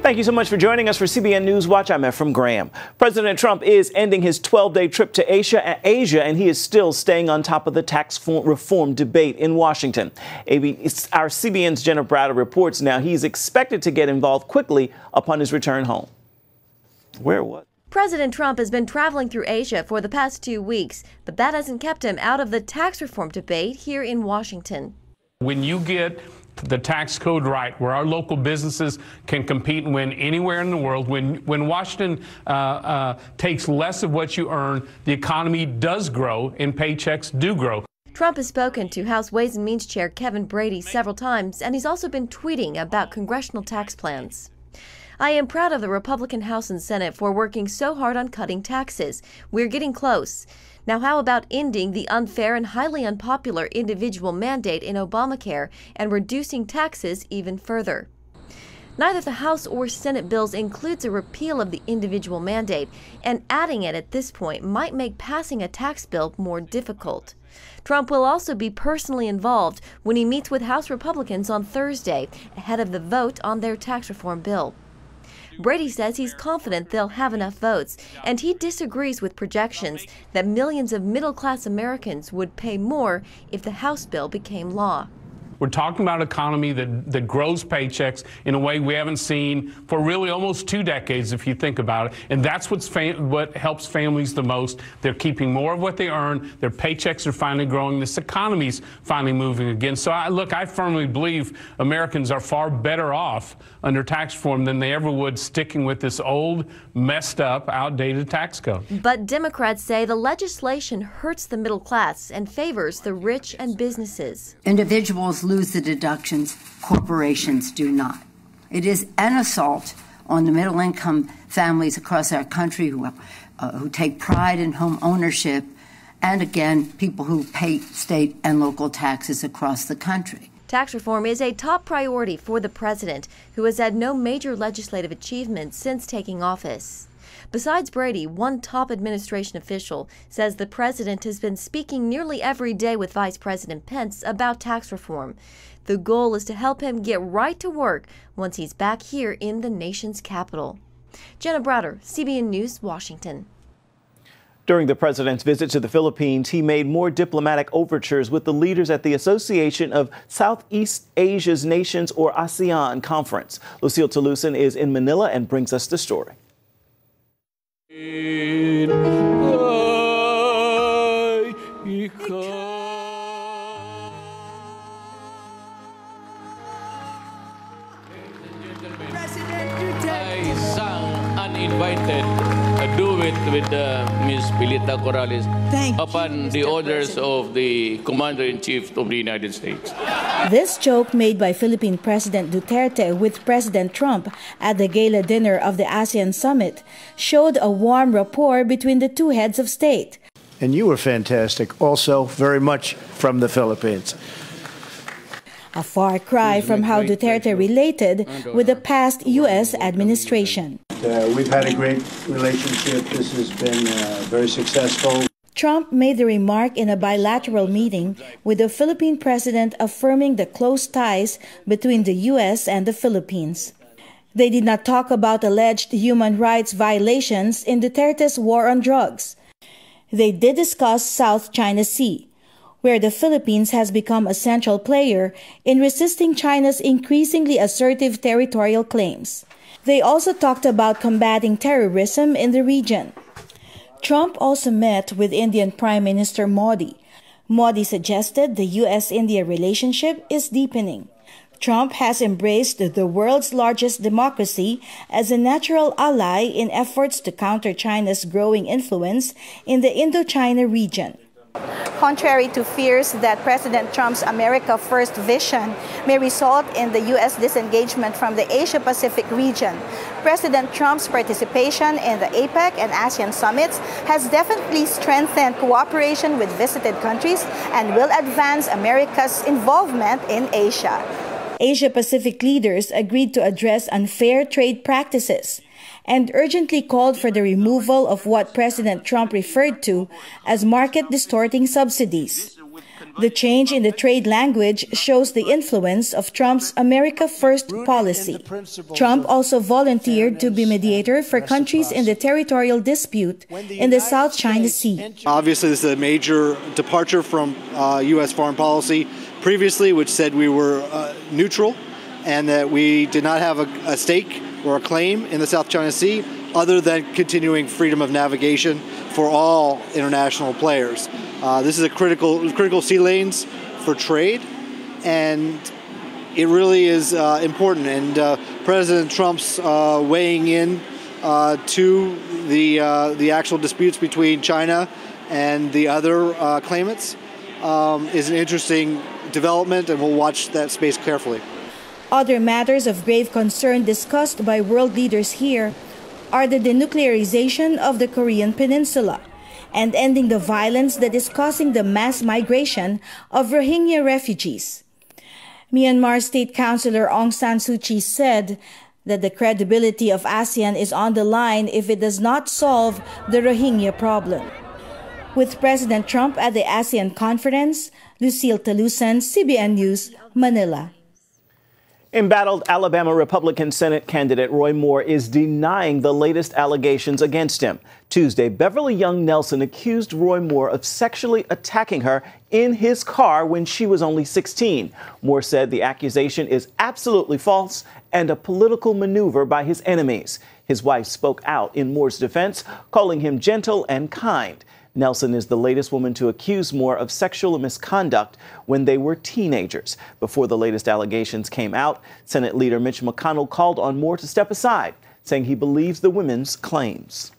Thank you so much for joining us for CBN NewsWatch. I'm Ephraim Graham. President Trump is ending his 12-day trip to Asia, and he is still staying on top of the tax reform debate in Washington. Our CBN's Jenna Browder reports now he's expected to get involved quickly upon his return home. President Trump has been traveling through Asia for the past 2 weeks, but that hasn't kept him out of the tax reform debate here in Washington. When you get the tax code right, where our local businesses can compete and win anywhere in the world, when Washington takes less of what you earn, the economy does grow and paychecks do grow. Trump has spoken to House Ways and Means Chair Kevin Brady several times, and he's also been tweeting about congressional tax plans. I am proud of the Republican House and Senate for working so hard on cutting taxes. We're getting close. Now, how about ending the unfair and highly unpopular individual mandate in Obamacare and reducing taxes even further? Neither the House or Senate bills includes a repeal of the individual mandate, and adding it at this point might make passing a tax bill more difficult. Trump will also be personally involved when he meets with House Republicans on Thursday ahead of the vote on their tax reform bill. Brady says he's confident they'll have enough votes, and he disagrees with projections that millions of middle-class Americans would pay more if the House bill became law. We're talking about an economy that grows paychecks in a way we haven't seen for really almost 2 decades, if you think about it. And that's what helps families the most. They're keeping more of what they earn. Their paychecks are finally growing. This economy's finally moving again. So, I firmly believe Americans are far better off under tax reform than they ever would sticking with this old, messed up, outdated tax code. But Democrats say the legislation hurts the middle class and favors the rich and businesses. Individuals lose the deductions, corporations do not. It is an assault on the middle-income families across our country who take pride in home ownership, and again, people who pay state and local taxes across the country. Tax reform is a top priority for the president, who has had no major legislative achievements since taking office. Besides Brady, one top administration official says the president has been speaking nearly every day with Vice President Pence about tax reform. The goal is to help him get right to work once he's back here in the nation's capital. Jenna Browder, CBN News, Washington. During the president's visit to the Philippines, he made more diplomatic overtures with the leaders at the Association of Southeast Asia's Nations, or ASEAN, conference. Lucille Tolucin is in Manila and brings us the story. Uninvited duet with Ms. Pilita Corrales upon the orders of the Commander-in-Chief of the United States. This joke made by Philippine President Duterte with President Trump at the gala dinner of the ASEAN summit showed a warm rapport between the two heads of state. And you were fantastic, also very much from the Philippines. A far cry from how Duterte related with the past U.S. administration. We've had a great relationship. This has been very successful. Trump made the remark in a bilateral meeting with the Philippine president, affirming the close ties between the U.S. and the Philippines. They did not talk about alleged human rights violations in Duterte's war on drugs. They did discuss South China Sea, where the Philippines has become a central player in resisting China's increasingly assertive territorial claims. They also talked about combating terrorism in the region. Trump also met with Indian Prime Minister Modi. Modi suggested the U.S.-India relationship is deepening. Trump has embraced the world's largest democracy as a natural ally in efforts to counter China's growing influence in the Indochina region. Contrary to fears that President Trump's America First vision may result in the U.S. disengagement from the Asia-Pacific region, President Trump's participation in the APEC and ASEAN summits has definitely strengthened cooperation with visited countries and will advance America's involvement in Asia. Asia-Pacific leaders agreed to address unfair trade practices and urgently called for the removal of what President Trump referred to as market-distorting subsidies. The change in the trade language shows the influence of Trump's America First policy. Trump also volunteered to be mediator for countries in the territorial dispute in the South China Sea. Obviously, this is a major departure from U.S. foreign policy previously, which said we were neutral and that we did not have a stake or a claim in the South China Sea other than continuing freedom of navigation for all international players. This is a critical sea lanes for trade, and it really is important. And President Trump's weighing in to the actual disputes between China and the other claimants is an interesting development, and we'll watch that space carefully. Other matters of grave concern discussed by world leaders here are the denuclearization of the Korean Peninsula and ending the violence that is causing the mass migration of Rohingya refugees. Myanmar State Councilor Aung San Suu Kyi said that the credibility of ASEAN is on the line if it does not solve the Rohingya problem. With President Trump at the ASEAN conference, Lucille Talusan, CBN News, Manila. Embattled Alabama Republican Senate candidate Roy Moore is denying the latest allegations against him. Tuesday, Beverly Young Nelson accused Roy Moore of sexually attacking her in his car when she was only 16. Moore said the accusation is absolutely false and a political maneuver by his enemies. His wife spoke out in Moore's defense, calling him gentle and kind. Nelson is the latest woman to accuse Moore of sexual misconduct when they were teenagers. Before the latest allegations came out, Senate Leader Mitch McConnell called on Moore to step aside, saying he believes the women's claims.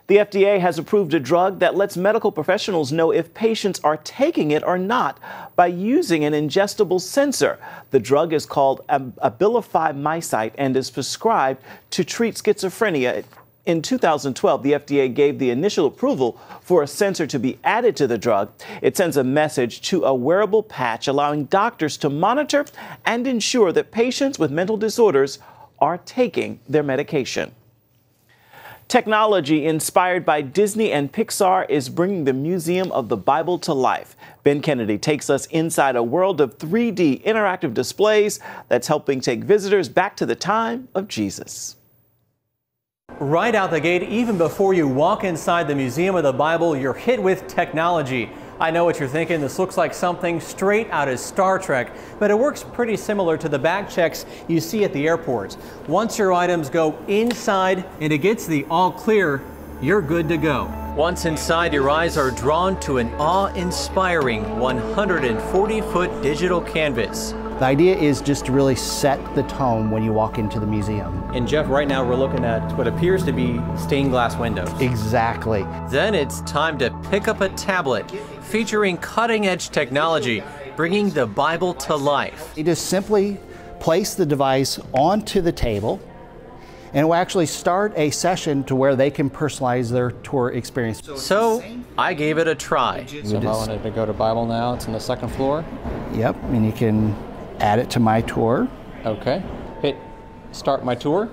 The FDA has approved a drug that lets medical professionals know if patients are taking it or not by using an ingestible sensor. The drug is called Abilify Mysite and is prescribed to treat schizophrenia. In 2012, the FDA gave the initial approval for a sensor to be added to the drug. It sends a message to a wearable patch, allowing doctors to monitor and ensure that patients with mental disorders are taking their medication. Technology inspired by Disney and Pixar is bringing the Museum of the Bible to life. Ben Kennedy takes us inside a world of 3D interactive displays that's helping take visitors back to the time of Jesus. Right out the gate, even before you walk inside the Museum of the Bible, you're hit with technology. I know what you're thinking. This looks like something straight out of Star Trek, but it works pretty similar to the bag checks you see at the airports. Once your items go inside and it gets the all clear, you're good to go. Once inside, your eyes are drawn to an awe-inspiring 140-foot digital canvas. The idea is just to really set the tone when you walk into the museum. And Jeff, right now we're looking at what appears to be stained glass windows. Exactly. Then it's time to pick up a tablet featuring cutting-edge technology, bringing the Bible to life. You just simply place the device onto the table, and it will actually start a session to where they can personalize their tour experience. So I gave it a try. So if I wanted to go to Bible Now, it's on the second floor? Yep, and you can add it to my tour. Okay. Hit start my tour.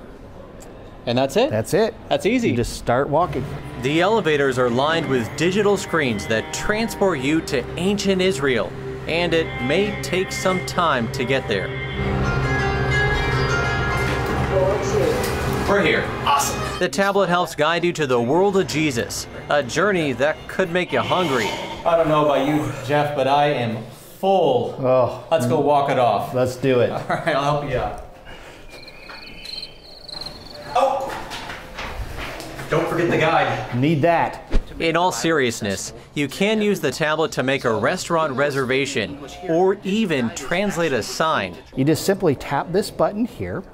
And that's it? That's it. That's easy. You just start walking. The elevators are lined with digital screens that transport you to ancient Israel. And it may take some time to get there. We're here. Awesome. The tablet helps guide you to the world of Jesus, a journey that could make you hungry. I don't know about you, Jeff, but I am full. Oh, let's go walk it off. Let's do it. All right, I'll help you out. Oh! Don't forget the guide. Need that. In all seriousness, you can use the tablet to make a restaurant reservation or even translate a sign. You just simply tap this button here.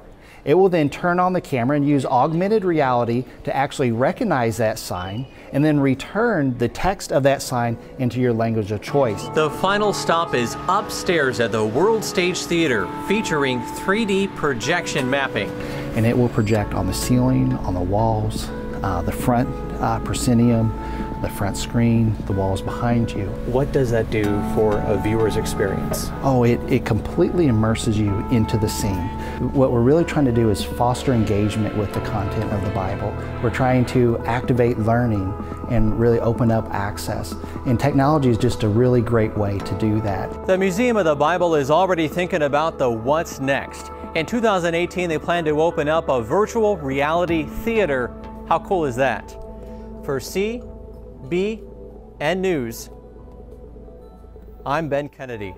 It will then turn on the camera and use augmented reality to actually recognize that sign and then return the text of that sign into your language of choice. The final stop is upstairs at the World Stage Theater, featuring 3D projection mapping. And it will project on the ceiling, on the walls, the front proscenium, the front screen, the walls behind you. What does that do for a viewer's experience? Oh, it completely immerses you into the scene. What we're really trying to do is foster engagement with the content of the Bible. We're trying to activate learning and really open up access. And technology is just a really great way to do that. The Museum of the Bible is already thinking about the what's next. In 2018, they plan to open up a virtual reality theater. How cool is that? For CBN News, I'm Ben Kennedy.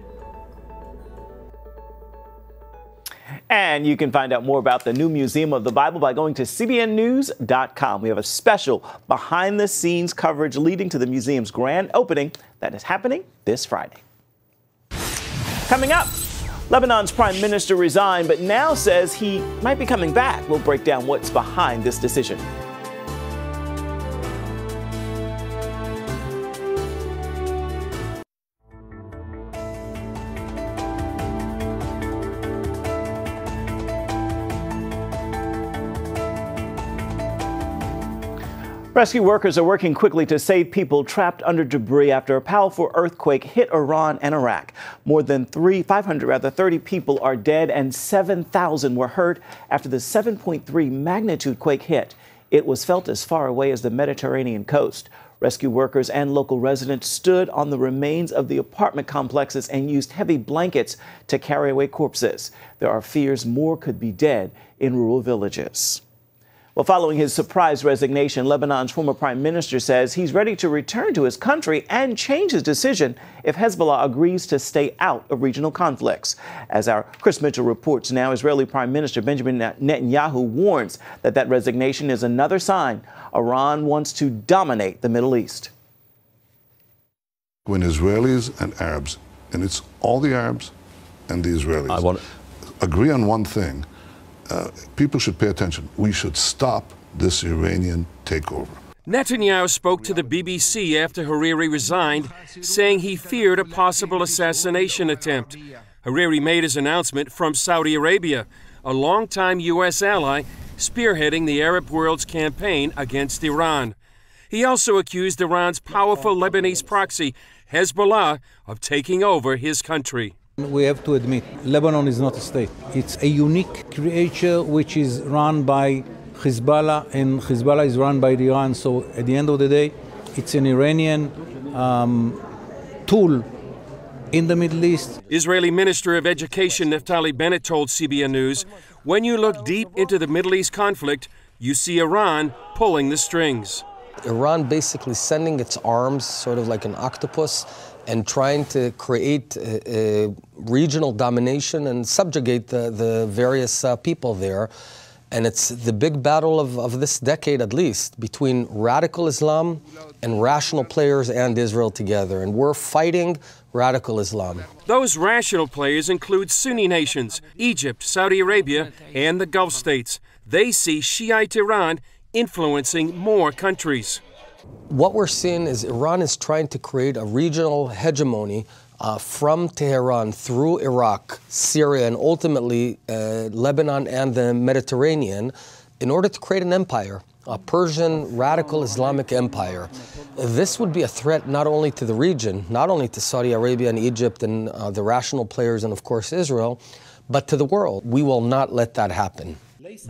And you can find out more about the new Museum of the Bible by going to cbnnews.com. We have a special behind-the-scenes coverage leading to the museum's grand opening that is happening this Friday. Coming up, Lebanon's prime minister resigned, but now says he might be coming back. We'll break down what's behind this decision. Rescue workers are working quickly to save people trapped under debris after a powerful earthquake hit Iran and Iraq. More than 530 people are dead and 7,000 were hurt after the 7.3 magnitude quake hit. It was felt as far away as the Mediterranean coast. Rescue workers and local residents stood on the remains of the apartment complexes and used heavy blankets to carry away corpses. There are fears more could be dead in rural villages. Well, following his surprise resignation, Lebanon's former prime minister says he's ready to return to his country and change his decision if Hezbollah agrees to stay out of regional conflicts. As our Chris Mitchell reports now, Israeli Prime Minister Benjamin Netanyahu warns that resignation is another sign Iran wants to dominate the Middle East. When Israelis and Arabs, and it's all the Arabs and the Israelis, agree on one thing, people should pay attention. We should stop this Iranian takeover. Netanyahu spoke to the BBC after Hariri resigned, saying he feared a possible assassination attempt. Hariri made his announcement from Saudi Arabia, a longtime U.S. ally spearheading the Arab world's campaign against Iran. He also accused Iran's powerful Lebanese proxy, Hezbollah, of taking over his country. We have to admit, Lebanon is not a state. It's a unique creature which is run by Hezbollah, and Hezbollah is run by Iran. So at the end of the day, it's an Iranian tool in the Middle East. Israeli Minister of Education Naftali Bennett told CBN News, when you look deep into the Middle East conflict, you see Iran pulling the strings. Iran basically sending its arms, sort of like an octopus, and trying to create a regional domination and subjugate the various people there. And it's the big battle of this decade, at least, between radical Islam and rational players and Israel together. And we're fighting radical Islam. Those rational players include Sunni nations, Egypt, Saudi Arabia, and the Gulf states. They see Shiite Iran influencing more countries. What we're seeing is Iran is trying to create a regional hegemony from Tehran through Iraq, Syria, and ultimately Lebanon and the Mediterranean in order to create an empire, a Persian radical Islamic empire. This would be a threat not only to the region, not only to Saudi Arabia and Egypt and the rational players and, of course, Israel, but to the world. We will not let that happen.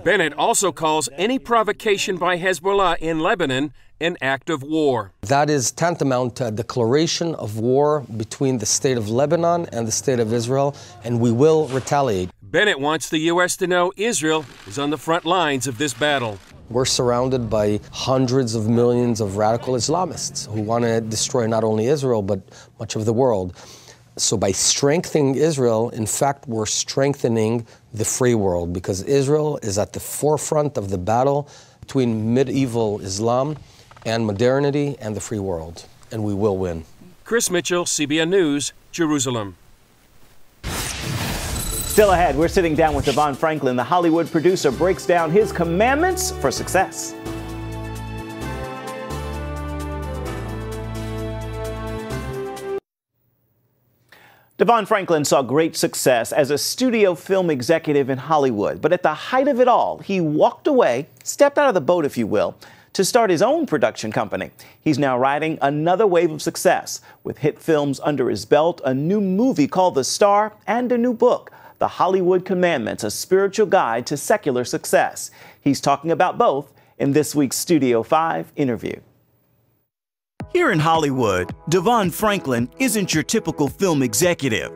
Bennett also calls any provocation by Hezbollah in Lebanon an act of war. That is tantamount to a declaration of war between the state of Lebanon and the state of Israel, and we will retaliate. Bennett wants the U.S. to know Israel is on the front lines of this battle. We're surrounded by hundreds of millions of radical Islamists who want to destroy not only Israel, but much of the world. So by strengthening Israel, in fact, we're strengthening the free world, because Israel is at the forefront of the battle between medieval Islam and modernity and the free world, and we will win. Chris Mitchell, CBN News, Jerusalem. Still ahead, we're sitting down with Devon Franklin. The Hollywood producer breaks down his commandments for success. Devon Franklin saw great success as a studio film executive in Hollywood, but at the height of it all, he walked away, stepped out of the boat, if you will, to start his own production company. He's now riding another wave of success with hit films under his belt, a new movie called The Star, and a new book, The Hollywood Commandments, a spiritual guide to secular success. He's talking about both in this week's Studio 5 interview. Here in Hollywood, Devon Franklin isn't your typical film executive.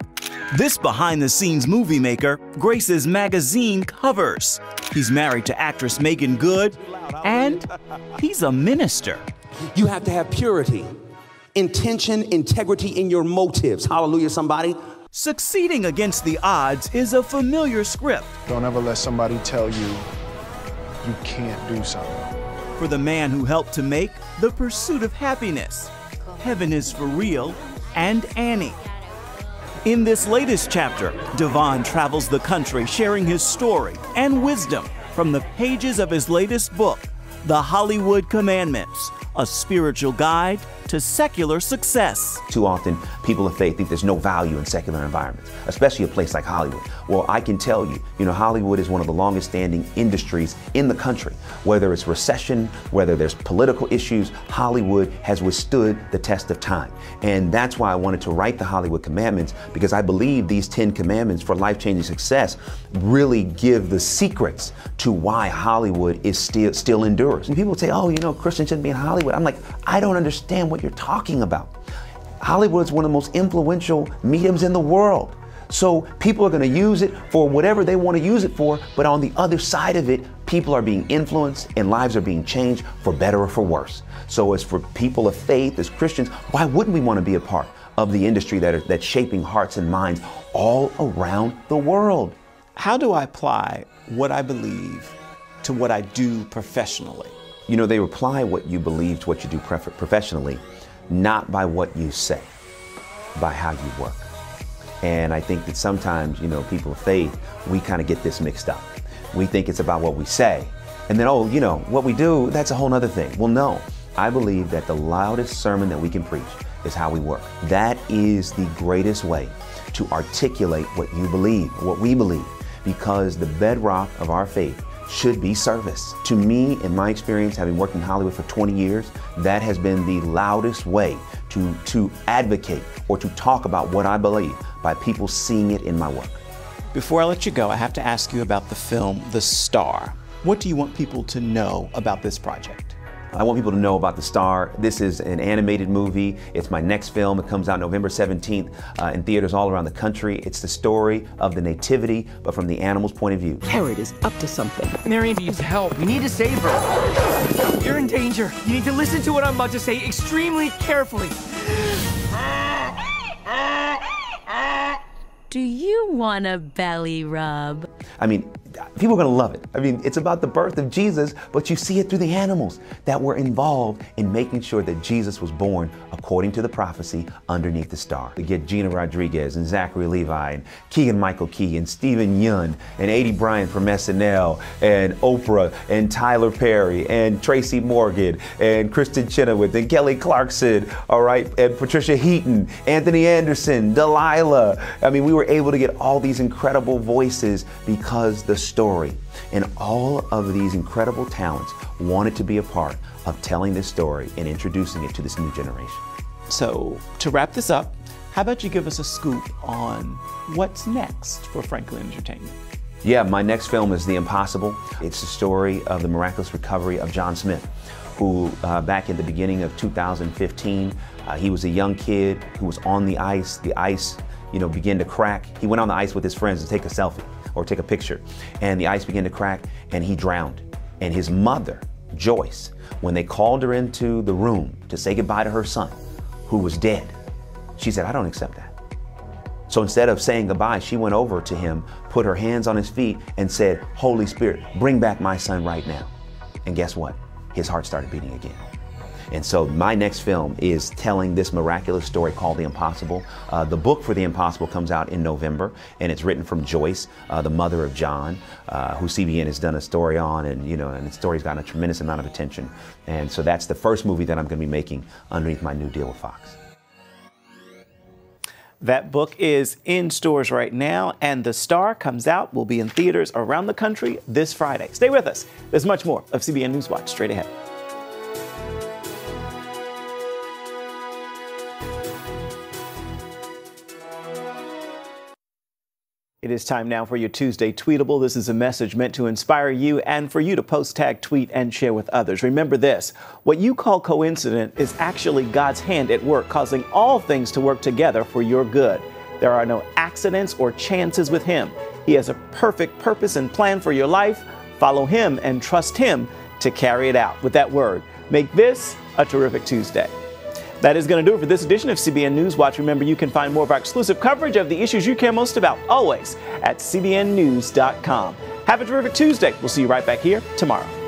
This behind-the-scenes movie maker graces magazine covers. He's married to actress Megan Good, and he's a minister. You have to have purity, intention, integrity in your motives. Hallelujah, somebody. Succeeding against the odds is a familiar script. Don't ever let somebody tell you you can't do something. For the man who helped to make The Pursuit of Happiness, Heaven is for Real, and Annie. In this latest chapter, Devon travels the country sharing his story and wisdom from the pages of his latest book, The Hollywood Commandments, a spiritual guide to secular success. Too often, people of faith think there's no value in secular environments, especially a place like Hollywood. Well, I can tell you, Hollywood is one of the longest standing industries in the country. Whether it's recession, whether there's political issues, Hollywood has withstood the test of time. And that's why I wanted to write the Hollywood Commandments, because I believe these 10 commandments for life-changing success really give the secrets to why Hollywood is still endures. And people say, oh, Christians shouldn't be in Hollywood. I'm like, I don't understand what you're talking about. Hollywood is one of the most influential mediums in the world. So people are going to use it for whatever they want to use it for, but on the other side of it, people are being influenced and lives are being changed for better or for worse. So as for people of faith, as Christians, why wouldn't we want to be a part of the industry that's shaping hearts and minds all around the world? How do I apply what I believe to what I do professionally? They apply what you believe to what you do professionally, not by what you say, by how you work. And I think that sometimes, people of faith, we kind of get this mixed up. We think it's about what we say, and then, what we do, that's a whole other thing. Well, no, I believe that the loudest sermon that we can preach is how we work. That is the greatest way to articulate what you believe, what we believe, because the bedrock of our faith should be service. To me, in my experience, having worked in Hollywood for 20 years, that has been the loudest way to advocate or to talk about what I believe, by people seeing it in my work. Before I let you go, I have to ask you about the film, The Star. What do you want people to know about this project? I want people to know about The Star. This is an animated movie. It's my next film. It comes out November 17th in theaters all around the country. It's the story of the nativity, but from the animal's point of view. Herod is up to something. Mary needs help. We need to save her. You're in danger. You need to listen to what I'm about to say extremely carefully. Do you want a belly rub? I mean, people are going to love it. I mean, it's about the birth of Jesus, but you see it through the animals that were involved in making sure that Jesus was born according to the prophecy underneath the star. We get Gina Rodriguez and Zachary Levi and Keegan-Michael Key and Stephen Yun and Adie Bryant from SNL and Oprah and Tyler Perry and Tracy Morgan and Kristen Chenoweth and Kelly Clarkson, all right, and Patricia Heaton, Anthony Anderson, Delilah. I mean, we were able to get all these incredible voices because the story and all of these incredible talents wanted to be a part of telling this story and introducing it to this new generation. So to wrap this up, how about you give us a scoop on what's next for Franklin Entertainment? Yeah, my next film is The Impossible. It's the story of the miraculous recovery of John Smith, who back in the beginning of 2015, he was a young kid who was on the ice. The ice, began to crack. He went on the ice with his friends to take a selfie or take a picture, and the ice began to crack and he drowned. And his mother, Joyce, when they called her into the room to say goodbye to her son, who was dead, she said, I don't accept that. So instead of saying goodbye, she went over to him, put her hands on his feet and said, Holy Spirit, bring back my son right now. And guess what? His heart started beating again. And so my next film is telling this miraculous story called The Impossible. The book for The Impossible comes out in November, and it's written from Joyce, the mother of John, who CBN has done a story on, and and the story's gotten a tremendous amount of attention. And so that's the first movie that I'm going to be making underneath my new deal with Fox. That book is in stores right now, and The Star comes out, will be in theaters around the country this Friday. Stay with us. There's much more of CBN NewsWatch straight ahead. It is time now for your Tuesday Tweetable. This is a message meant to inspire you and for you to post, tag, tweet, and share with others. Remember this, what you call coincident is actually God's hand at work, causing all things to work together for your good. There are no accidents or chances with Him. He has a perfect purpose and plan for your life. Follow Him and trust Him to carry it out. With that word, make this a terrific Tuesday. That is going to do it for this edition of CBN NewsWatch. Remember, you can find more of our exclusive coverage of the issues you care most about always at cbnnews.com. Have a terrific Tuesday. We'll see you right back here tomorrow.